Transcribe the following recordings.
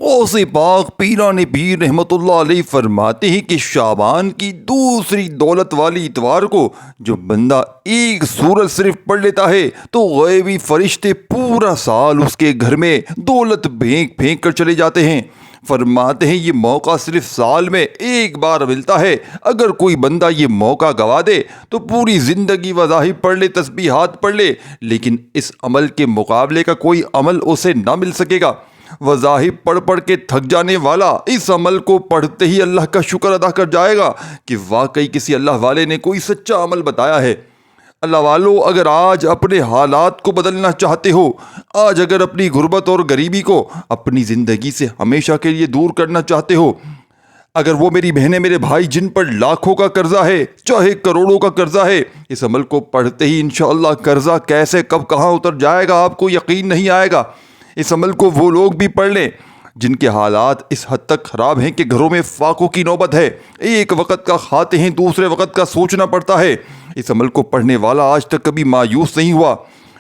غوث پاک پیران پیر رحمۃ اللہ علیہ فرماتے ہیں کہ شعبان کی دوسری دولت والی اتوار کو جو بندہ ایک سورت صرف پڑھ لیتا ہے تو غیبی فرشتے پورا سال اس کے گھر میں دولت پھینک پھینک کر چلے جاتے ہیں۔ فرماتے ہیں یہ موقع صرف سال میں ایک بار ملتا ہے۔ اگر کوئی بندہ یہ موقع گوا دے تو پوری زندگی وظائف پڑھ لے، تسبیحات پڑھ لے، لیکن اس عمل کے مقابلے کا کوئی عمل اسے نہ مل سکے گا۔ وظائف پڑھ پڑھ کے تھک جانے والا اس عمل کو پڑھتے ہی اللہ کا شکر ادا کر جائے گا کہ واقعی کسی اللہ والے نے کوئی سچا عمل بتایا ہے۔ اللہ والو، اگر آج اپنے حالات کو بدلنا چاہتے ہو، آج اگر اپنی غربت اور غریبی کو اپنی زندگی سے ہمیشہ کے لیے دور کرنا چاہتے ہو، اگر وہ میری بہنیں میرے بھائی جن پر لاکھوں کا قرضہ ہے، چاہے کروڑوں کا قرضہ ہے، اس عمل کو پڑھتے ہی انشاءاللہ قرضہ کیسے کب کہاں اتر جائے گا آپ کو یقین نہیں آئے گا۔ اس عمل کو وہ لوگ بھی پڑھ لیں جن کے حالات اس حد تک خراب ہیں کہ گھروں میں فاقوں کی نوبت ہے، ایک وقت کا کھاتے ہیں دوسرے وقت کا سوچنا پڑتا ہے۔ اس عمل کو پڑھنے والا آج تک کبھی مایوس نہیں ہوا۔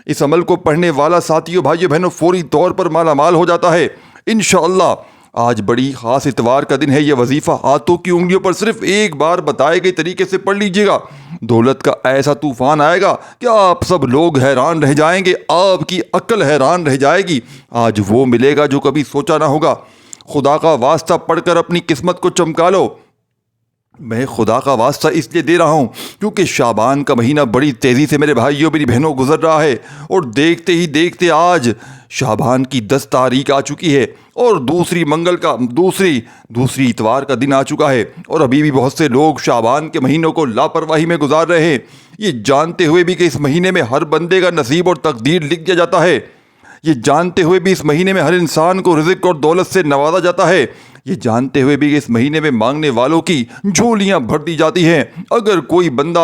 اس عمل کو پڑھنے والا ساتھیوں بھائیوں بہنوں فوری طور پر مالا مال ہو جاتا ہے انشاءاللہ۔ آج بڑی خاص اتوار کا دن ہے۔ یہ وظیفہ ہاتھوں کی انگلیوں پر صرف ایک بار بتائے گئے طریقے سے پڑھ لیجئے گا، دولت کا ایسا طوفان آئے گا کہ آپ سب لوگ حیران رہ جائیں گے، آپ کی عقل حیران رہ جائے گی۔ آج وہ ملے گا جو کبھی سوچا نہ ہوگا۔ خدا کا واسطہ پڑھ کر اپنی قسمت کو چمکا لو۔ میں خدا کا واسطہ اس لیے دے رہا ہوں کیونکہ شعبان کا مہینہ بڑی تیزی سے میرے بھائیوں میری بہنوں گزر رہا ہے، اور دیکھتے ہی دیکھتے آج شعبان کی 10 تاریخ آ چکی ہے اور دوسری اتوار کا دن آ چکا ہے، اور ابھی بھی بہت سے لوگ شعبان کے مہینوں کو لاپرواہی میں گزار رہے ہیں، یہ جانتے ہوئے بھی کہ اس مہینے میں ہر بندے کا نصیب اور تقدیر لکھ دیا جاتا ہے، یہ جانتے ہوئے بھی اس مہینے میں ہر انسان کو رزق اور دولت سے نوازا جاتا ہے، یہ جانتے ہوئے بھی کہ اس مہینے میں مانگنے والوں کی جھولیاں بھر دی جاتی ہیں۔ اگر کوئی بندہ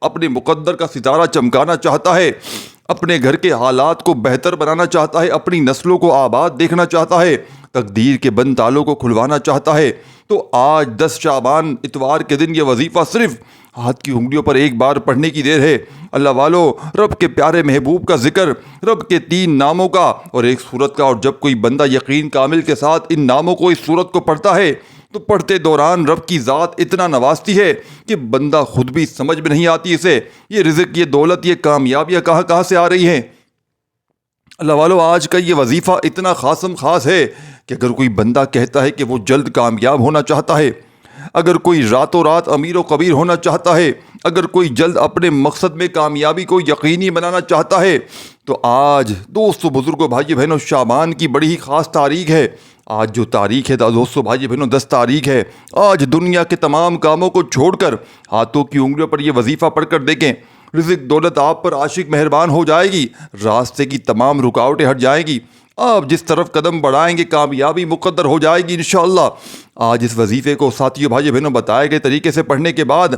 اپنے مقدر کا ستارہ چمکانا چاہتا ہے، اپنے گھر کے حالات کو بہتر بنانا چاہتا ہے، اپنی نسلوں کو آباد دیکھنا چاہتا ہے، تقدیر کے بند تالوں کو کھلوانا چاہتا ہے، تو آج 10 شعبان اتوار کے دن یہ وظیفہ صرف ہاتھ کی انگلیوں پر ایک بار پڑھنے کی دیر ہے۔ اللہ والو، رب کے پیارے محبوب کا ذکر، رب کے 3 ناموں کا اور ایک سورت کا، اور جب کوئی بندہ یقین کامل کے ساتھ ان ناموں کو اس سورت کو پڑھتا ہے تو پڑھتے دوران رب کی ذات اتنا نوازتی ہے کہ بندہ خود بھی سمجھ میں نہیں آتی اسے یہ رزق، یہ دولت، یہ کامیابیاں کہاں سے آ رہی ہیں۔ اللہ والو، آج کا یہ وظیفہ اتنا خاص ہے کہ اگر کوئی بندہ کہتا ہے کہ وہ جلد کامیاب ہونا چاہتا ہے، اگر کوئی راتوں رات امیر و کبیر ہونا چاہتا ہے، اگر کوئی جلد اپنے مقصد میں کامیابی کو یقینی بنانا چاہتا ہے، تو آج دوستو بزرگوں بھائی بہنوں شعبان کی بڑی ہی خاص تاریخ ہے۔ آج جو تاریخ ہے دوستو بھائی بہنوں 10 تاریخ ہے۔ آج دنیا کے تمام کاموں کو چھوڑ کر ہاتھوں کی انگلیوں پر یہ وظیفہ پڑھ کر دیکھیں، رزق دولت آپ پر عاشق مہربان ہو جائے گی، راستے کی تمام رکاوٹیں ہٹ جائیں گی، آپ جس طرف قدم بڑھائیں گے کامیابی مقدر ہو جائے گی انشاءاللہ۔ آج اس وظیفے کو ساتھیوں بھائی بہنوں بتائے گئے طریقے سے پڑھنے کے بعد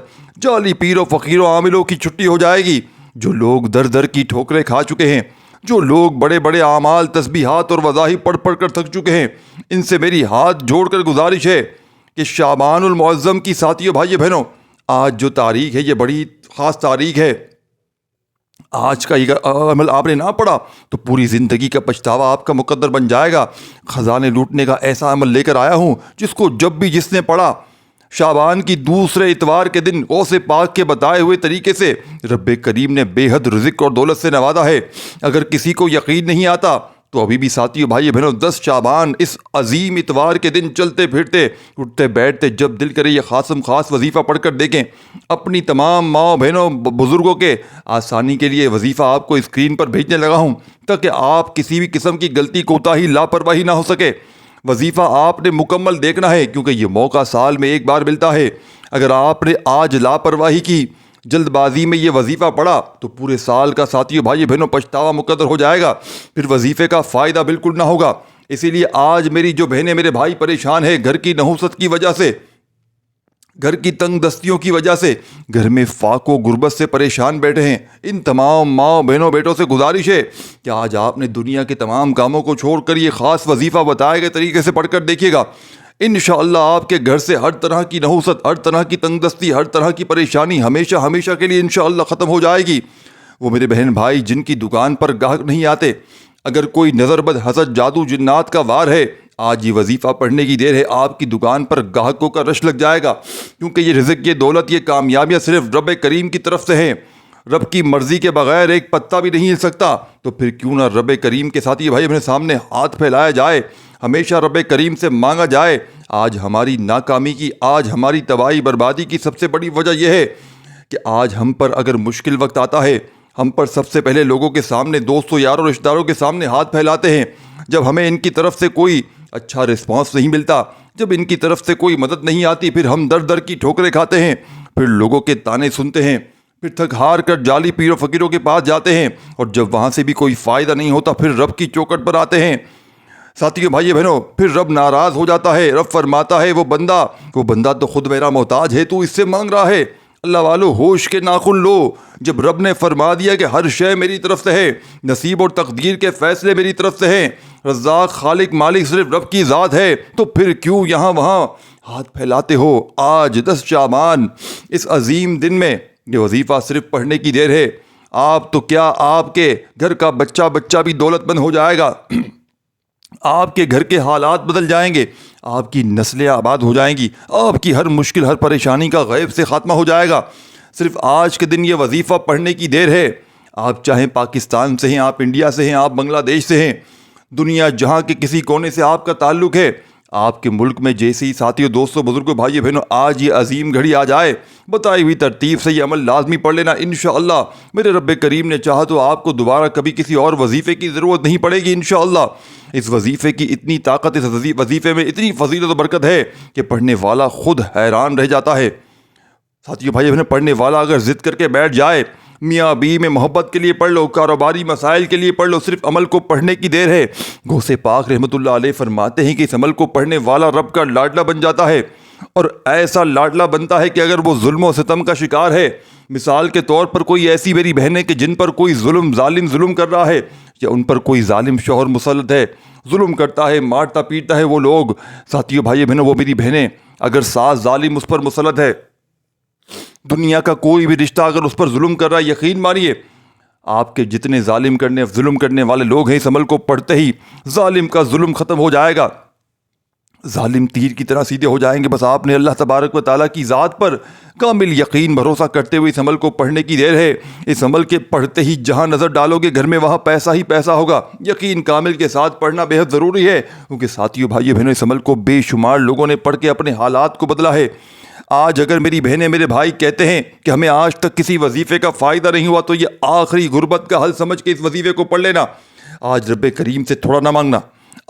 جعلی پیروں فقیروں عاملوں کی چھٹی ہو جائے گی۔ جو لوگ در در کی ٹھوکریں کھا چکے ہیں، جو لوگ بڑے بڑے اعمال تسبیحات اور وظائف پڑھ کر تھک چکے ہیں، ان سے میری ہاتھ جوڑ کر گزارش ہے کہ شعبان المعظم کی ساتھیوں بھائی بہنوں آج جو تاریخ ہے یہ بڑی خاص تاریخ ہے۔ آج کا یہ عمل آپ نے نہ پڑھا تو پوری زندگی کا پچھتاوا آپ کا مقدر بن جائے گا۔ خزانے لوٹنے کا ایسا عمل لے کر آیا ہوں جس کو جب بھی جس نے پڑھا شعبان کی دوسرے اتوار کے دن غوث پاک کے بتائے ہوئے طریقے سے رب کریم نے بے حد رزق اور دولت سے نوازا ہے۔ اگر کسی کو یقین نہیں آتا تو ابھی بھی ساتھیوں بھائی بہنوں 10 شعبان اس عظیم اتوار کے دن چلتے پھرتے اٹھتے بیٹھتے جب دل کرے یہ خاص وظیفہ پڑھ کر دیکھیں۔ اپنی تمام ماؤں بہنوں بزرگوں کے آسانی کے لیے وظیفہ آپ کو اسکرین پر بھیجنے لگا ہوں تاکہ آپ کسی بھی قسم کی غلطی کوتاہی لاپرواہی نہ ہو سکے۔ وظیفہ آپ نے مکمل دیکھنا ہے کیونکہ یہ موقع سال میں ایک بار ملتا ہے۔ اگر آپ نے آج لاپرواہی کی، جلد بازی میں یہ وظیفہ پڑھا تو پورے سال کا ساتھیوں بھائی بہنوں پچھتاوا مقدر ہو جائے گا، پھر وظیفے کا فائدہ بالکل نہ ہوگا۔ اسی لیے آج میری جو بہنیں میرے بھائی پریشان ہیں گھر کی نحوست کی وجہ سے، گھر کی تنگ دستیوں کی وجہ سے، گھر میں فاقوں غربت سے پریشان بیٹھے ہیں، ان تمام ماؤں بہنوں بیٹوں سے گزارش ہے کہ آج آپ نے دنیا کے تمام کاموں کو چھوڑ کر یہ خاص وظیفہ بتائے گئے طریقے سے پڑھ کر دیکھیے گا۔ انشاءاللہ آپ کے گھر سے ہر طرح کی نحوست، ہر طرح کی تنگ دستی، ہر طرح کی پریشانی ہمیشہ کے لیے انشاءاللہ ختم ہو جائے گی۔ وہ میرے بہن بھائی جن کی دکان پر گاہک نہیں آتے، اگر کوئی نظر بد حسد جادو جنات کا وار ہے، آج یہ وظیفہ پڑھنے کی دیر ہے، آپ کی دکان پر گاہکوں کا رش لگ جائے گا، کیونکہ یہ رزق، یہ دولت، یہ کامیابیاں صرف رب کریم کی طرف سے ہیں۔ رب کی مرضی کے بغیر ایک پتا بھی نہیں ہل سکتا، تو پھر کیوں نہ رب کریم کے ساتھ یہ بھائی اپنے سامنے ہاتھ پھیلایا جائے، ہمیشہ رب کریم سے مانگا جائے۔ آج ہماری ناکامی کی، آج ہماری تباہی بربادی کی سب سے بڑی وجہ یہ ہے کہ آج ہم پر اگر مشکل وقت آتا ہے، ہم پر سب سے پہلے لوگوں کے سامنے، دوستوں یاروں رشتہ داروں کے سامنے ہاتھ پھیلاتے ہیں۔ جب ہمیں ان کی طرف سے کوئی اچھا رسپانس نہیں ملتا، جب ان کی طرف سے کوئی مدد نہیں آتی، پھر ہم در در کی ٹھوکریں کھاتے ہیں، پھر لوگوں کے تانے سنتے ہیں، پھر تھک ہار کر جعلی پیر و فقیروں کے پاس جاتے ہیں، اور جب وہاں سے بھی کوئی فائدہ نہیں ہوتا، پھر رب کی چوکٹ پر آتے ہیں۔ ساتھیو، بھائی بہنوں، پھر رب ناراض ہو جاتا ہے۔ رب فرماتا ہے وہ بندہ تو خود میرا محتاج ہے، تو اس سے مانگ رہا ہے۔ اللہ والو، ہوش کے ناخن لو۔ جب رب نے فرما دیا کہ ہر شے میری طرف سے ہے، نصیب اور تقدیر کے فیصلے میری طرف سے ہیں، رزاق خالق مالک صرف رب کی ذات ہے، تو پھر کیوں یہاں وہاں ہاتھ پھیلاتے ہو؟ آج 10 شعبان، اس عظیم دن میں یہ وظیفہ صرف پڑھنے کی دیر ہے۔ آپ تو کیا، آپ کے گھر کا بچہ بھی دولت مند ہو جائے گا، آپ کے گھر کے حالات بدل جائیں گے، آپ کی نسلیں آباد ہو جائیں گی، آپ کی ہر مشکل، ہر پریشانی کا غیب سے خاتمہ ہو جائے گا۔ صرف آج کے دن یہ وظیفہ پڑھنے کی دیر ہے۔ آپ چاہیں پاکستان سے ہیں، آپ انڈیا سے ہیں، آپ بنگلہ دیش سے ہیں، دنیا جہاں کے کسی کونے سے آپ کا تعلق ہے، آپ کے ملک میں جیسے ہی ساتھیوں، دوستوں، بزرگوں، بھائی بہنوں، آج یہ عظیم گھڑی آ جائے، بتائی ہوئی ترتیب سے یہ عمل لازمی پڑھ لینا۔ انشاءاللہ میرے رب کریم نے چاہا تو آپ کو دوبارہ کبھی کسی اور وظیفے کی ضرورت نہیں پڑے گی انشاءاللہ۔ اس وظیفے کی اتنی طاقت، اس وظیفے میں اتنی فضیلت و برکت ہے کہ پڑھنے والا خود حیران رہ جاتا ہے۔ ساتھیوں، بھائی بہنوں، پڑھنے والا اگر ضد کر کے بیٹھ جائے، میاں بیوی میں محبت کے لیے پڑھ لو، کاروباری مسائل کے لیے پڑھ لو، صرف عمل کو پڑھنے کی دیر ہے۔ غوث پاک رحمۃ اللہ علیہ فرماتے ہیں کہ اس عمل کو پڑھنے والا رب کا لاڈلا بن جاتا ہے، اور ایسا لاڈلا بنتا ہے کہ اگر وہ ظلم و ستم کا شکار ہے، مثال کے طور پر کوئی ایسی میری بہنیں کہ جن پر کوئی ظالم ظلم کر رہا ہے، یا ان پر کوئی ظالم شوہر مسلط ہے، ظلم کرتا ہے، مارتا پیٹتا ہے وہ لوگ، ساتھیوں، بھائی بہنوں، وہ میری بہنیں، اگر ساس ظالم اس پر مسلط ہے، دنیا کا کوئی بھی رشتہ اگر اس پر ظلم کر رہا ہے، یقین مانیے آپ کے جتنے ظلم کرنے والے لوگ ہیں، اس عمل کو پڑھتے ہی ظالم کا ظلم ختم ہو جائے گا، ظالم تیر کی طرح سیدھے ہو جائیں گے۔ بس آپ نے اللہ تبارک و تعالیٰ کی ذات پر کامل یقین بھروسہ کرتے ہوئے اس عمل کو پڑھنے کی دیر ہے۔ اس عمل کے پڑھتے ہی جہاں نظر ڈالو گے گھر میں وہاں پیسہ ہی پیسہ ہوگا۔ یقین کامل کے ساتھ پڑھنا بے حد ضروری ہے، کیونکہ ساتھیوں، بھائیو بہنوں، اس عمل کو بے شمار لوگوں نے پڑھ کے اپنے حالات کو بدلا ہے۔ آج اگر میری بہنیں، میرے بھائی کہتے ہیں کہ ہمیں آج تک کسی وظیفے کا فائدہ نہیں ہوا، تو یہ آخری غربت کا حل سمجھ کے اس وظیفے کو پڑھ لینا۔ آج رب کریم سے تھوڑا نہ مانگنا،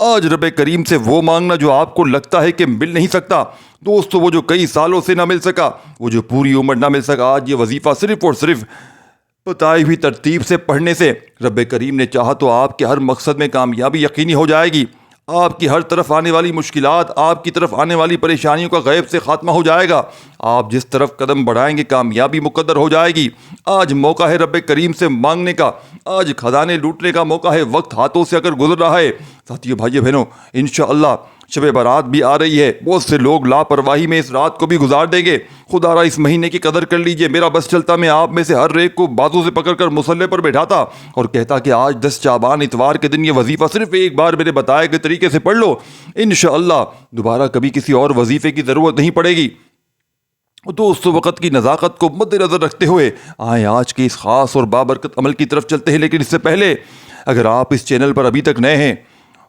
آج رب کریم سے وہ مانگنا جو آپ کو لگتا ہے کہ مل نہیں سکتا۔ دوستو، وہ جو کئی سالوں سے نہ مل سکا، وہ جو پوری عمر نہ مل سکا، آج یہ وظیفہ صرف اور صرف بتائی ہوئی ترتیب سے پڑھنے سے رب کریم نے چاہا تو آپ کے ہر مقصد میں کامیابی یقینی ہو جائے گی۔ آپ کی ہر طرف آنے والی مشکلات، آپ کی طرف آنے والی پریشانیوں کا غیب سے خاتمہ ہو جائے گا۔ آپ جس طرف قدم بڑھائیں گے کامیابی مقدر ہو جائے گی۔ آج موقع ہے رب کریم سے مانگنے کا، آج خزانے لوٹنے کا موقع ہے، وقت ہاتھوں سے اگر گزر رہا ہے، ساتھیو، بھائیو بہنوں، انشاءاللہ شب برات بھی آ رہی ہے، بہت سے لوگ لاپرواہی میں اس رات کو بھی گزار دیں گے۔ خدا را اس مہینے کی قدر کر لیجئے۔ میرا بس چلتا میں آپ میں سے ہر ایک کو بازو سے پکڑ کر مصلے پر بیٹھاتا اور کہتا کہ آج 10 شعبان اتوار کے دن یہ وظیفہ صرف ایک بار میرے بتائے گئے طریقے سے پڑھ لو، انشاءاللہ دوبارہ کبھی کسی اور وظیفے کی ضرورت نہیں پڑے گی۔ دوستو، وقت کی نزاکت کو مد نظر رکھتے ہوئے آئیں آج کے اس خاص اور بابرکت عمل کی طرف چلتے ہیں، لیکن اس سے پہلے اگر آپ اس چینل پر ابھی تک نئے ہیں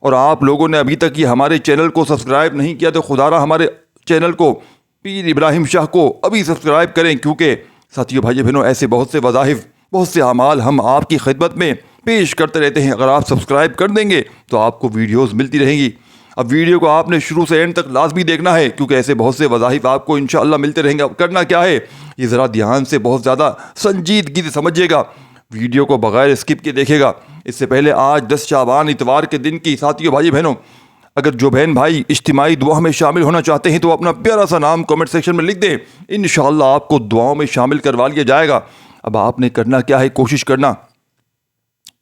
اور آپ لوگوں نے ابھی تک یہ ہمارے چینل کو سبسکرائب نہیں کیا، تو خدا را ہمارے چینل کو، پیر ابراہیم شاہ کو ابھی سبسکرائب کریں، کیونکہ ساتھیو، بھائی بہنوں، ایسے بہت سے وظائف، بہت سے اعمال ہم آپ کی خدمت میں پیش کرتے رہتے ہیں۔ اگر آپ سبسکرائب کر دیں گے تو آپ کو ویڈیوز ملتی رہیں گی۔ اب ویڈیو کو آپ نے شروع سے اینڈ تک لازمی دیکھنا ہے، کیونکہ ایسے بہت سے وظائف آپ کو انشاءاللہ ملتے رہیں گے۔ اب کرنا کیا ہے، یہ ذرا دھیان سے، بہت زیادہ سنجیدگی سے سمجھیے گا، ویڈیو کو بغیر اسکپ کے دیکھے گا۔ اس سے پہلے آج 10 شعبان اتوار کے دن کی، ساتھیو، بھائی بہنوں، اگر جو بہن بھائی اجتماعی دعا میں شامل ہونا چاہتے ہیں تو اپنا پیارا سا نام کمنٹ سیکشن میں لکھ دیں، انشاءاللہ آپ کو دعاؤں میں شامل کروا لیا جائے گا۔ اب آپ نے کرنا کیا ہے، کوشش کرنا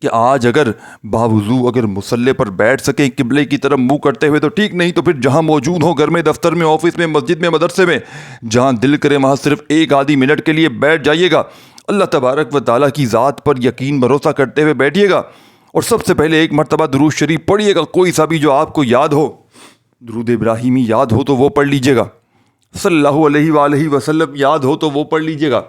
کہ آج اگر باوضو اگر مصلے پر بیٹھ سکیں قبلے کی طرف منہ کرتے ہوئے تو ٹھیک، نہیں تو پھر جہاں موجود ہو، گھر میں، دفتر میں، آفس میں، مسجد میں، مدرسے میں، جہاں دل کرے وہاں صرف ایک آدھی منٹ کے لیے بیٹھ جائیے گا۔ اللہ تبارک و تعالیٰ کی ذات پر یقین بھروسہ کرتے ہوئے بیٹھیے گا، اور سب سے پہلے ایک مرتبہ درود شریف پڑھیے گا، کوئی سا بھی جو آپ کو یاد ہو۔ درود ابراہیمی یاد ہو تو وہ پڑھ لیجیے گا، صلی اللہ علیہ وآلہ وسلم یاد ہو تو وہ پڑھ لیجیے گا،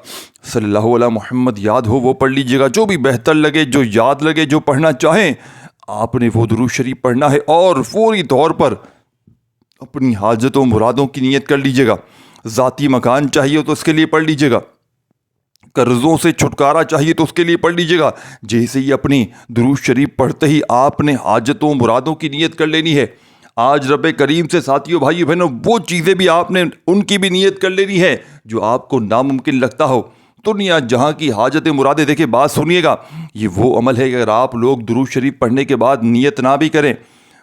صلی اللہ علیہ محمد یاد ہو وہ پڑھ لیجیے گا، جو بھی بہتر لگے، جو یاد لگے، جو پڑھنا چاہیں آپ نے وہ درود شریف پڑھنا ہے، اور فوری طور پر اپنی حاجتوں مرادوں کی نیت کر لیجیے گا۔ ذاتی مکان چاہیے ہو تو اس کے لیے پڑھ لیجیے گا، قرضوں سے چھٹکارا چاہیے تو اس کے لیے پڑھ لیجیے گا۔ جیسے ہی اپنی درود شریف پڑھتے ہی آپ نے حاجتوں مرادوں کی نیت کر لینی ہے۔ آج رب کریم سے ساتھیوں بھائیو بہنوں وہ چیزیں بھی آپ نے ان کی بھی نیت کر لینی ہے جو آپ کو ناممکن لگتا ہو۔ دنیا جہاں کی حاجتیں مرادیں، دیکھیں بات سنیے گا، یہ وہ عمل ہے کہ اگر آپ لوگ درود شریف پڑھنے کے بعد نیت نہ بھی کریں،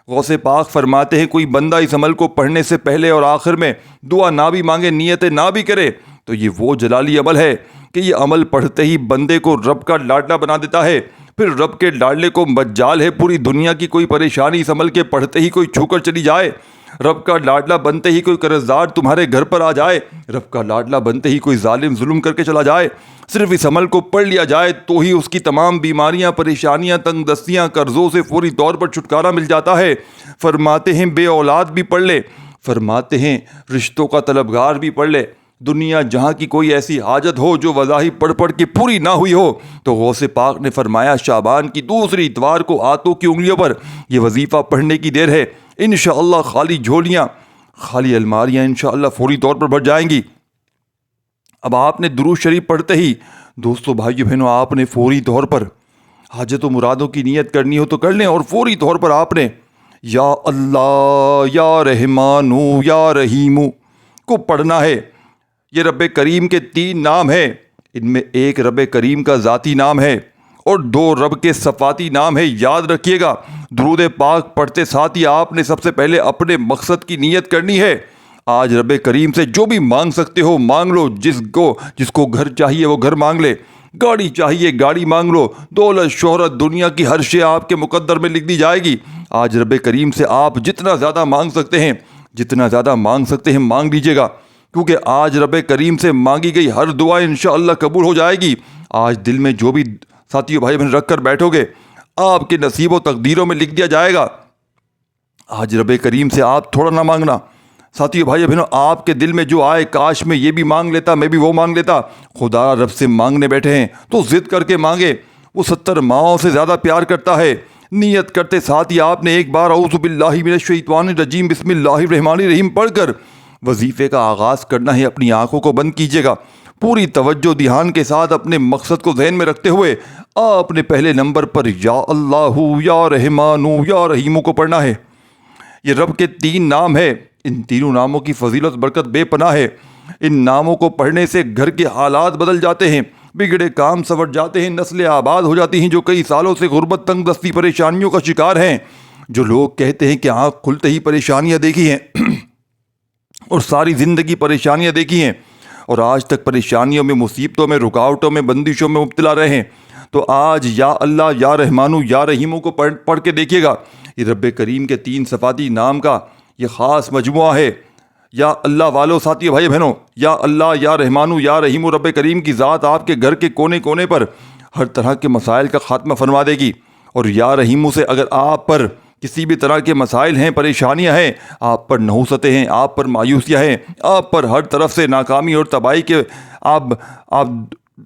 غوث پاک فرماتے ہیں کوئی بندہ اس عمل کو پڑھنے سے پہلے اور آخر میں دعا نہ بھی مانگے، نیتیں نہ بھی کرے، تو یہ وہ جلالی عمل ہے کہ یہ عمل پڑھتے ہی بندے کو رب کا لاڈلا بنا دیتا ہے۔ پھر رب کے لاڈلے کو مجال ہے پوری دنیا کی کوئی پریشانی اس عمل کے پڑھتے ہی کوئی چھو کر چلی جائے، رب کا لاڈلا بنتے ہی کوئی قرض دار تمہارے گھر پر آ جائے، رب کا لاڈلا بنتے ہی کوئی ظالم ظلم کر کے چلا جائے، صرف اس عمل کو پڑھ لیا جائے تو ہی اس کی تمام بیماریاں، پریشانیاں، تنگ دستیاں، قرضوں سے فوری طور پر چھٹکارا مل جاتا ہے۔ فرماتے ہیں بے اولاد بھی پڑھ لے، فرماتے ہیں رشتوں کا طلبگار بھی پڑھ لے، دنیا جہاں کی کوئی ایسی حاجت ہو جو وظاہر پڑھ پڑھ کے پوری نہ ہوئی ہو، تو غوث پاک نے فرمایا شعبان کی دوسری اتوار کو ہاتھوں کی انگلیوں پر یہ وظیفہ پڑھنے کی دیر ہے، انشاءاللہ خالی جھولیاں، خالی الماریاں انشاءاللہ فوری طور پر بھر جائیں گی۔ اب آپ نے درود شریف پڑھتے ہی دوستو بھائیو بہنوں آپ نے فوری طور پر حاجت و مرادوں کی نیت کرنی ہو تو کر لیں، اور فوری طور پر آپ نے یا اللہ یا رحمانو یا رحیمو کو پڑھنا ہے۔ یہ رب کریم کے 3 نام ہیں، ان میں ایک رب کریم کا ذاتی نام ہے اور 2 رب کے صفاتی نام ہے۔ یاد رکھیے گا درود پاک پڑھتے ساتھ ہی آپ نے سب سے پہلے اپنے مقصد کی نیت کرنی ہے۔ آج رب کریم سے جو بھی مانگ سکتے ہو مانگ لو، جس کو گھر چاہیے وہ گھر مانگ لے، گاڑی چاہیے گاڑی مانگ لو، دولت شہرت دنیا کی ہر شے آپ کے مقدر میں لکھ دی جائے گی۔ آج رب کریم سے آپ جتنا زیادہ مانگ سکتے ہیں مانگ لیجیے گا، کیونکہ آج رب کریم سے مانگی گئی ہر دعا انشاءاللہ قبول ہو جائے گی۔ آج دل میں جو بھی ساتھیوں بھائی بہن رکھ کر بیٹھو گے آپ کے نصیب و تقدیروں میں لکھ دیا جائے گا۔ آج رب کریم سے آپ تھوڑا نہ مانگنا، ساتھیوں بھائی بہنوں آپ کے دل میں جو آئے کاش میں یہ بھی مانگ لیتا، میں بھی وہ مانگ لیتا، خدا رب سے مانگنے بیٹھے ہیں تو ضد کر کے مانگے، وہ 70 ماؤں سے زیادہ پیار کرتا ہے۔ نیت کرتے ساتھ ہی آپ نے ایک بار اعوذ باللہ من الشیطان الرجیم بسم اللہ الرحمن الرحیم پڑھ کر وظیفے کا آغاز کرنا ہے۔ اپنی آنکھوں کو بند کیجیے گا، پوری توجہ دھیان کے ساتھ اپنے مقصد کو ذہن میں رکھتے ہوئے آپ نے پہلے نمبر پر یا اللہ یا رحمان یا رحیم کو پڑھنا ہے۔ یہ رب کے 3 نام ہے، ان تینوں ناموں کی فضیلت برکت بے پناہ ہے۔ ان ناموں کو پڑھنے سے گھر کے حالات بدل جاتے ہیں، بگڑے کام سنور جاتے ہیں، نسلیں آباد ہو جاتی ہیں جو کئی سالوں سے غربت تنگ دستی پریشانیوں کا شکار ہیں، جو لوگ کہتے ہیں کہ آنکھ کھلتے ہی پریشانیاں دیکھی ہیں اور ساری زندگی پریشانیاں دیکھی ہیں اور آج تک پریشانیوں میں، مصیبتوں میں، رکاوٹوں میں، بندشوں میں مبتلا رہے ہیں، تو آج یا اللہ یا رحمانو یا رحیموں کو پڑھ کے دیکھیے گا۔ یہ رب کریم کے 3 صفاتی نام کا یہ خاص مجموعہ ہے۔ یا اللہ والو ساتھی بھائی بہنوں، یا اللہ یا رحمانو یا رحیمو رب کریم کی ذات آپ کے گھر کے کونے کونے پر ہر طرح کے مسائل کا خاتمہ فرما دے گی۔ اور یا رحیمو سے اگر آپ پر کسی بھی طرح کے مسائل ہیں، پریشانیاں ہیں، آپ پر نحوستیں ہیں، آپ پر مایوسیاں ہیں، آپ پر ہر طرف سے ناکامی اور تباہی کے آپ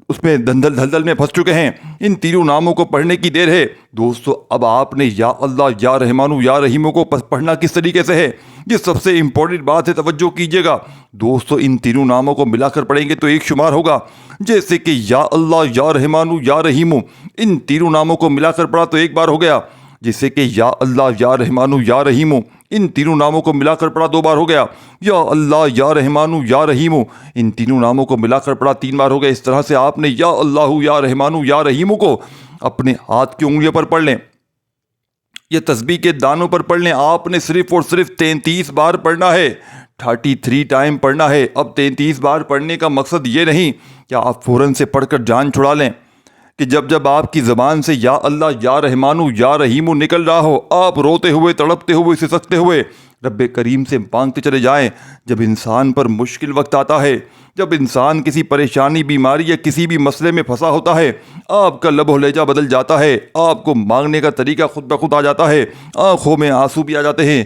اس میں دھندل میں پھنس چکے ہیں، ان تینوں ناموں کو پڑھنے کی دیر ہے۔ دوستو اب آپ نے یا اللہ یا رحمانو یا رحیموں کو پڑھنا کس طریقے سے ہے، یہ سب سے امپورٹنٹ بات ہے، توجہ کیجیے گا۔ دوستو ان تینوں ناموں کو ملا کر پڑھیں گے تو ایک شمار ہوگا، جیسے کہ یا اللہ یا رحمانو یا رحیمو، ان تینوں ناموں کو ملا کر پڑھا تو ایک بار ہو گیا، جیسے کہ یا اللہ یا رحمانو یا رحیمو، ان تینوں ناموں کو ملا کر پڑھا 2 بار ہو گیا، یا اللہ یا رحمانو یا رحیمو، ان تینوں ناموں کو ملا کر پڑھا 3 بار ہو گیا۔ اس طرح سے آپ نے یا اللہ یا رحمانو یا رحیمو کو اپنے ہاتھ کی انگلیوں پر پڑھ لیں، یہ تسبیح کے دانوں پر پڑھ لیں۔ آپ نے صرف اور صرف 33 بار پڑھنا ہے، 33 ٹائم پڑھنا ہے۔ اب 33 بار پڑھنے کا مقصد یہ نہیں کہ آپ فوراً سے پڑھ کر جان چھڑا لیں، کہ جب آپ کی زبان سے یا اللہ یا رحمانو یا رحیمو نکل رہا ہو آپ روتے ہوئے، تڑپتے ہوئے، سسکتے ہوئے رب کریم سے مانگتے چلے جائیں۔ جب انسان پر مشکل وقت آتا ہے، جب انسان کسی پریشانی، بیماری یا کسی بھی مسئلے میں پھنسا ہوتا ہے، آپ کا لب و لہجہ بدل جاتا ہے، آپ کو مانگنے کا طریقہ خود بخود آ جاتا ہے، آنکھوں میں آنسو بھی آ جاتے ہیں،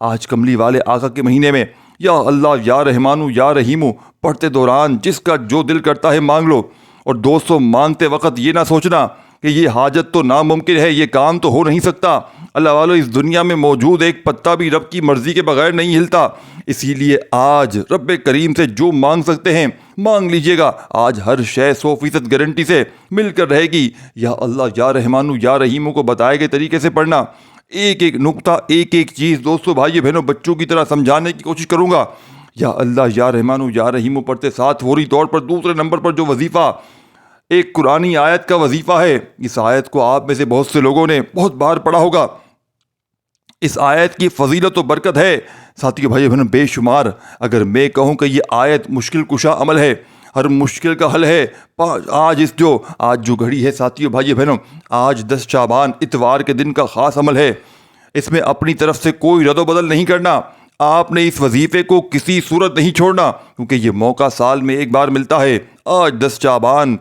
آج کملی والے آقا کے مہینے میں یا اللہ یا رحمانو یا رحیمو پڑھتے دوران جس کا جو دل کرتا ہے مانگ لو. اور دوستو مانگتے وقت یہ نہ سوچنا کہ یہ حاجت تو ناممکن ہے, یہ کام تو ہو نہیں سکتا. اللہ والو, اس دنیا میں موجود ایک پتا بھی رب کی مرضی کے بغیر نہیں ہلتا. اسی لیے آج رب کریم سے جو مانگ سکتے ہیں مانگ لیجئے گا. آج ہر شے 100% گارنٹی سے مل کر رہے گی. یا اللہ یا رحمانو یا رحیمو کو بتائے گئے طریقے سے پڑھنا. ایک ایک نقطہ, ایک ایک چیز دوستو بھائی بہنوں بچوں کی طرح سمجھانے کی کوشش کروں گا. یا اللہ یا رحمانو یا رحیمو پڑھتے ساتھ فوری طور پر دوسرے نمبر پر جو وظیفہ ایک قرآنی آیت کا وظیفہ ہے, اس آیت کو آپ میں سے بہت سے لوگوں نے بہت بار پڑھا ہوگا. اس آیت کی فضیلت و برکت ہے ساتھیو بھائی بہنوں بے شمار. اگر میں کہوں کہ یہ آیت مشکل کشا عمل ہے, ہر مشکل کا حل ہے. آج جو گھڑی ہے ساتھیو بھائی بہنوں, آج 10 شعبان اتوار کے دن کا خاص عمل ہے. اس میں اپنی طرف سے کوئی رد و بدل نہیں کرنا. آپ نے اس وظیفے کو کسی صورت نہیں چھوڑنا, کیونکہ یہ موقع سال میں ایک بار ملتا ہے. آج 10 شعبان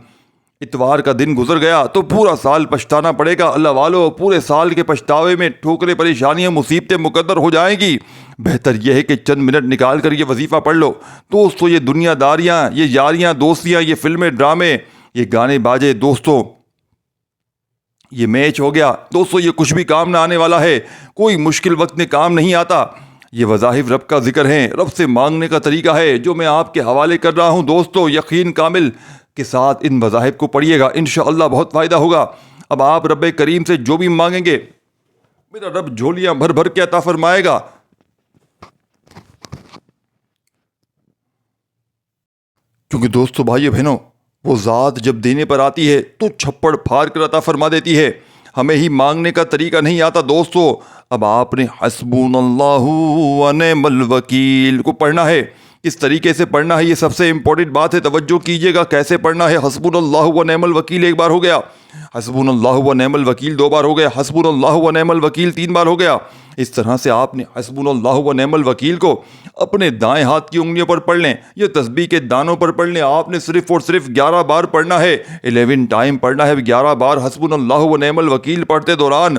اتوار کا دن گزر گیا تو پورا سال پچھتانا پڑے گا. اللہ والو, پورے سال کے پچھتاوے میں ٹھوکریں, پریشانیاں, مصیبتیں مقدر ہو جائیں گی. بہتر یہ ہے کہ چند منٹ نکال کر یہ وظیفہ پڑھ لو. دوستو یہ دنیا داریاں, یہ یاریاں دوستیاں, یہ فلمیں ڈرامے, یہ گانے باجے دوستو, یہ میچ ہو گیا دوستو, یہ کچھ بھی کام نہ آنے والا ہے. کوئی مشکل وقت میں کام نہیں آتا. یہ وظائف رب کا ذکر ہیں, رب سے مانگنے کا طریقہ ہے جو میں آپ کے حوالے کر رہا ہوں. دوستو یقین کامل کے ساتھ ان وظائف کو پڑھیے گا, انشاءاللہ بہت فائدہ ہوگا. اب آپ رب کریم سے جو بھی مانگیں گے میرا رب جھولیاں بھر بھر کے عطا فرمائے گا. کیونکہ دوستو بھائی بہنوں, وہ ذات جب دینے پر آتی ہے تو چھپڑ پھاڑ کر عطا فرما دیتی ہے. ہمیں ہی مانگنے کا طریقہ نہیں آتا دوستو. اب آپ نے حسبنا اللہ و نعم الوکیل کو پڑھنا ہے. کس طریقے سے پڑھنا ہے یہ سب سے امپورٹنٹ بات ہے, توجہ کیجئے گا. کیسے پڑھنا ہے؟ حسبنا اللہ و نعم الوکیل ایک بار ہو گیا, حسبنا اللہ و نعم الوکیل 2 بار ہو گیا, حسبنا اللہ و نعم الوکیل 3 بار ہو گیا. اس طرح سے آپ نے حسبنا اللہ و نعم الوکیل کو اپنے دائیں ہاتھ کی انگلیوں پر پڑھ لیں, یہ تسبیح کے دانوں پر پڑھ لیں. آپ نے صرف اور صرف 11 بار پڑھنا ہے, 11 ٹائم پڑھنا ہے, 11 بار حسبنا اللہ و نعم الوکیل پڑھتے دوران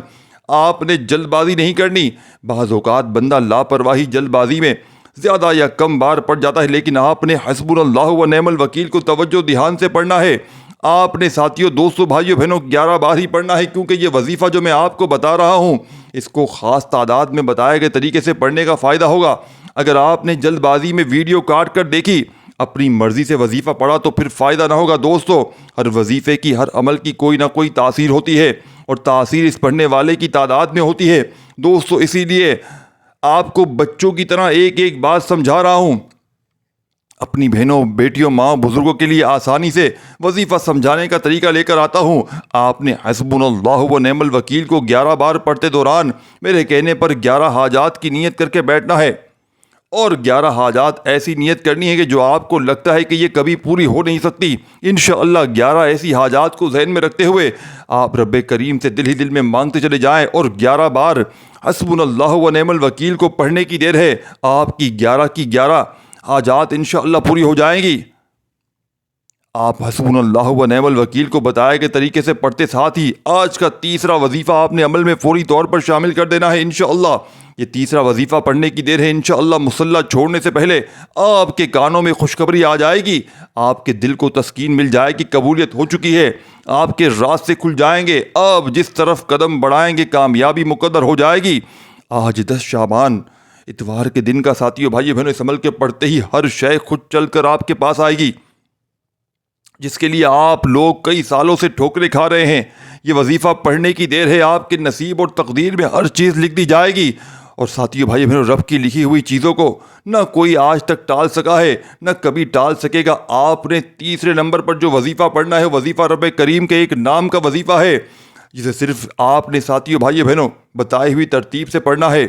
آپ نے جلد بازی نہیں کرنی. بعض اوقات بندہ لاپرواہی جلد بازی میں زیادہ یا کم بار پڑھ جاتا ہے, لیکن آپ نے حسبنا اللہ و نعم الوکیل کو توجہ دھیان سے پڑھنا ہے. آپ نے ساتھیوں دوستوں بھائیوں بہنوں 11 بار ہی پڑھنا ہے, کیونکہ یہ وظیفہ جو میں آپ کو بتا رہا ہوں اس کو خاص تعداد میں بتائے گئے طریقے سے پڑھنے کا فائدہ ہوگا. اگر آپ نے جلد بازی میں ویڈیو کاٹ کر دیکھی, اپنی مرضی سے وظیفہ پڑھا تو پھر فائدہ نہ ہوگا. دوستو ہر وظیفے کی, ہر عمل کی کوئی نہ کوئی تاثیر ہوتی ہے, اور تاثیر اس پڑھنے والے کی تعداد میں ہوتی ہے. دوستو اسی لیے آپ کو بچوں کی طرح ایک ایک بات سمجھا رہا ہوں. اپنی بہنوں, بیٹیوں, ماں, بزرگوں کے لیے آسانی سے وظیفہ سمجھانے کا طریقہ لے کر آتا ہوں. آپ نے حسبنا اللہ و نعم الوکیل کو 11 بار پڑھتے دوران میرے کہنے پر 11 حاجات کی نیت کر کے بیٹھنا ہے, اور 11 حاجات ایسی نیت کرنی ہے کہ جو آپ کو لگتا ہے کہ یہ کبھی پوری ہو نہیں سکتی. انشاءاللہ 11 ایسی حاجات کو ذہن میں رکھتے ہوئے آپ رب کریم سے دل ہی دل میں مانگتے چلے جائیں, اور 11 بار حسبنا اللہ و نعم الوکیل کو پڑھنے کی دیر ہے. آپ کی 11 حاجات انشاءاللہ پوری ہو جائیں گی. آپ حسبنا اللہ و نعم الوکیل کو بتائے گئے طریقے سے پڑھتے ساتھ ہی آج کا تیسرا وظیفہ آپ نے عمل میں فوری طور پر شامل کر دینا ہے انشاءاللہ. یہ تیسرا وظیفہ پڑھنے کی دیر ہے انشاءاللہ. مصلی چھوڑنے سے پہلے آپ کے کانوں میں خوشخبری آ جائے گی, آپ کے دل کو تسکین مل جائے گی, قبولیت ہو چکی ہے, آپ کے راستے کھل جائیں گے, آپ جس طرف قدم بڑھائیں گے کامیابی مقدر ہو جائے گی. آج 10 شعبان اتوار کے دن کا ساتھیوں بھائی بہنوں, اس عمل کے پڑھتے ہی ہر شے خود چل کر آپ کے پاس آئے گی, جس کے لیے آپ لوگ کئی سالوں سے ٹھوکریں کھا رہے ہیں. یہ وظیفہ پڑھنے کی دیر ہے, آپ کے نصیب اور تقدیر میں ہر چیز لکھ دی جائے گی. اور ساتھیوں بھائی بہنوں, رب کی لکھی ہوئی چیزوں کو نہ کوئی آج تک ٹال سکا ہے, نہ کبھی ٹال سکے گا. آپ نے تیسرے نمبر پر جو وظیفہ پڑھنا ہے, وظیفہ رب کریم کے ایک نام کا وظیفہ ہے, جسے صرف آپ نے ساتھیوں بھائی بہنوں بتائی ہوئی ترتیب سے پڑھنا ہے.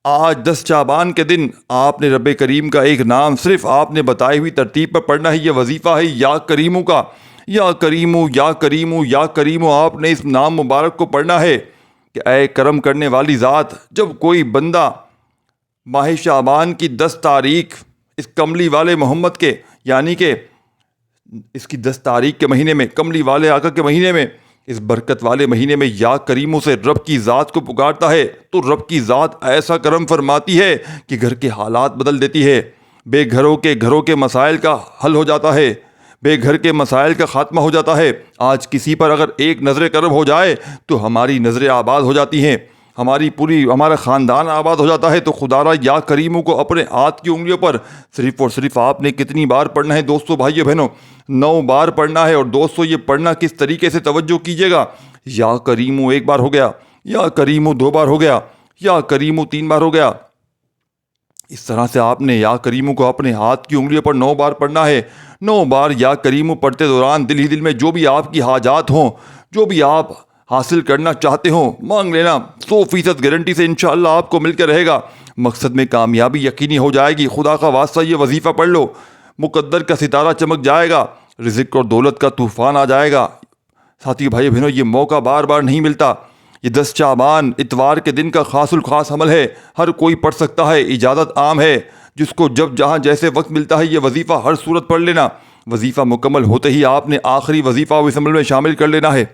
آج 10 شعبان کے دن آپ نے رب کریم کا ایک نام صرف آپ نے بتائی ہوئی ترتیب پر پڑھنا ہے. یہ وظیفہ ہے یا کریمو کا, یا کریمو یا کریمو یا کریمو. آپ نے اس نام مبارک کو پڑھنا ہے کہ اے کرم کرنے والی ذات, جب کوئی بندہ ماہ شعبان کی 10 تاریخ اس کملی والے محمد کے, یعنی کہ اس کی 10 تاریخ کے مہینے میں, کملی والے آقا کے مہینے میں اس برکت والے مہینے میں یا کریموں سے رب کی ذات کو پکارتا ہے تو رب کی ذات ایسا کرم فرماتی ہے کہ گھر کے حالات بدل دیتی ہے. بے گھروں کے مسائل کا حل ہو جاتا ہے, بے گھر کے مسائل کا خاتمہ ہو جاتا ہے. آج کسی پر اگر ایک نظر کرم ہو جائے تو ہماری نظریں آباد ہو جاتی ہیں, ہمارا خاندان آباد ہو جاتا ہے. تو خدا را یا کریموں کو اپنے ہاتھ کی انگلیوں پر صرف اور صرف آپ نے کتنی بار پڑھنا ہے دوستو بھائیو بہنوں؟ 9 بار پڑھنا ہے. اور دوستو یہ پڑھنا کس طریقے سے توجہ کیجیے گا. یا کریموں 1 بار ہو گیا, یا کریموں 2 بار ہو گیا, یا کریموں 3 بار ہو گیا. اس طرح سے آپ نے یا کریموں کو اپنے ہاتھ کی انگلیوں پر 9 بار پڑھنا ہے. 9 بار یا کریموں پڑھتے دوران دل ہی دل میں جو بھی آپ کی حاجات ہوں, جو بھی آپ حاصل کرنا چاہتے ہوں, مانگ لینا. 100% گارنٹی سے انشاءاللہ آپ کو مل کے رہے گا. مقصد میں کامیابی یقینی ہو جائے گی. خدا کا واسطہ یہ وظیفہ پڑھ لو, مقدر کا ستارہ چمک جائے گا, رزق اور دولت کا طوفان آ جائے گا. ساتھی بھائی بہنوں, یہ موقع بار بار نہیں ملتا. یہ 10 شعبان اتوار کے دن کا خاص الخاص عمل ہے. ہر کوئی پڑھ سکتا ہے, اجازت عام ہے. جس کو جب جہاں جیسے وقت ملتا ہے یہ وظیفہ ہر صورت پڑھ لینا. وظیفہ مکمل ہوتے ہی آپ نے آخری وظیفہ اس عمل میں شامل کر لینا ہے.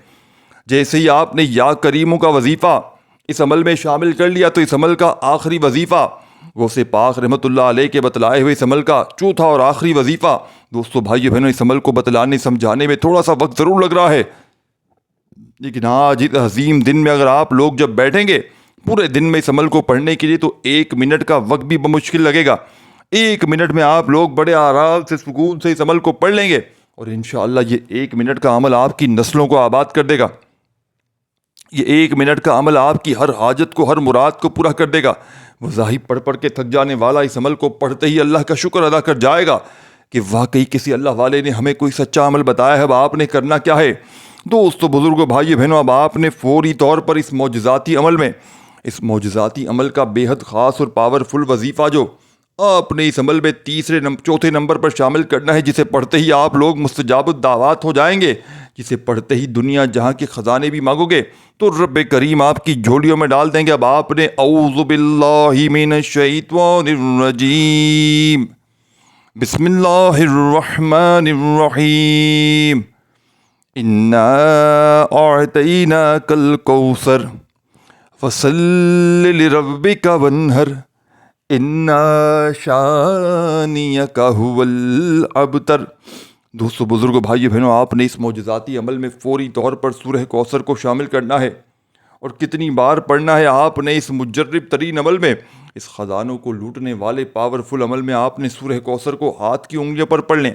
جیسے ہی آپ نے یا کریموں کا وظیفہ اس عمل میں شامل کر لیا تو اس عمل کا آخری وظیفہ, غوث پاک رحمۃ اللہ علیہ کے بتلائے ہوئے اس عمل کا چوتھا اور آخری وظیفہ. دوستو بھائیو بہنوں, اس عمل کو بتلانے سمجھانے میں تھوڑا سا وقت ضرور لگ رہا ہے, لیکن آج اس عظیم دن میں اگر آپ لوگ جب بیٹھیں گے پورے دن میں اس عمل کو پڑھنے کے لیے تو 1 منٹ کا وقت بھی بمشکل لگے گا. 1 منٹ میں آپ لوگ بڑے آرام سے سکون سے اس عمل کو پڑھ لیں گے, اور انشاءاللہ یہ 1 منٹ کا عمل آپ کی نسلوں کو آباد کر دے گا. یہ 1 منٹ کا عمل آپ کی ہر حاجت کو, ہر مراد کو پورا کر دے گا. مذاہب پڑھ کے تھک جانے والا اس عمل کو پڑھتے ہی اللہ کا شکر ادا کر جائے گا کہ واقعی کسی اللہ والے نے ہمیں کوئی سچا عمل بتایا ہے. اب آپ نے کرنا کیا ہے دوستو, بزرگوں, بھائی بہنوں؟ اب آپ نے فوری طور پر اس معجزاتی عمل کا بے حد خاص اور پاورفل وظیفہ جو آپ نے اس عمل میں چوتھے نمبر پر شامل کرنا ہے, جسے پڑھتے ہی آپ لوگ مستجاب الدعوات ہو جائیں گے, جسے پڑھتے ہی دنیا جہاں کے خزانے بھی مانگو گے تو رب کریم آپ کی جھولیوں میں ڈال دیں گے. اب آپ نے اعوذ باللہ من الشیطان الرجیم, بسم اللہ الرحمن الرحیم, انا اعطیناک الکوثر فصل لربک وانحر انا شانیک ھو الابتر. دوستو, بزرگوں, بھائی بہنوں, آپ نے اس معجزاتی عمل میں فوری طور پر سورہ کوثر کو شامل کرنا ہے. اور کتنی بار پڑھنا ہے آپ نے اس مجرب ترین عمل میں, اس خزانوں کو لوٹنے والے پاورفل عمل میں آپ نے سورہ کوثر کو ہاتھ کی انگلیوں پر پڑھ لیں,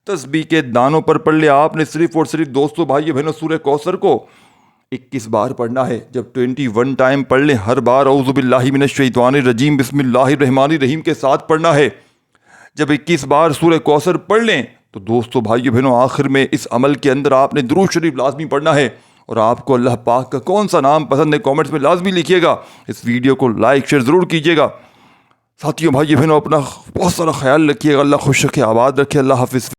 تسبیح کے دانوں پر پڑھ لیں. آپ نے صرف اور صرف دوستو بھائی بہنوں سورہ کوثر کو 21 بار پڑھنا ہے. جب 21 ٹائم پڑھ لیں, ہر بار اعوذ باللہ من الشیطان الرجیم بسم اللہ الرحمن الرحیم کے ساتھ پڑھنا ہے. جب 21 بار سورہ کوثر پڑھ لیں تو دوستو بھائی بہنوں آخر میں اس عمل کے اندر آپ نے درود شریف لازمی پڑھنا ہے. اور آپ کو اللہ پاک کا کون سا نام پسند ہے کامنٹس میں لازمی لکھیے گا. اس ویڈیو کو لائک شیئر ضرور کیجیے گا. ساتھیوں, بھائی بہنوں, اپنا بہت سارا خیال رکھیے گا. اللہ خوش رکھے, آباد رکھے. اللہ حافظ.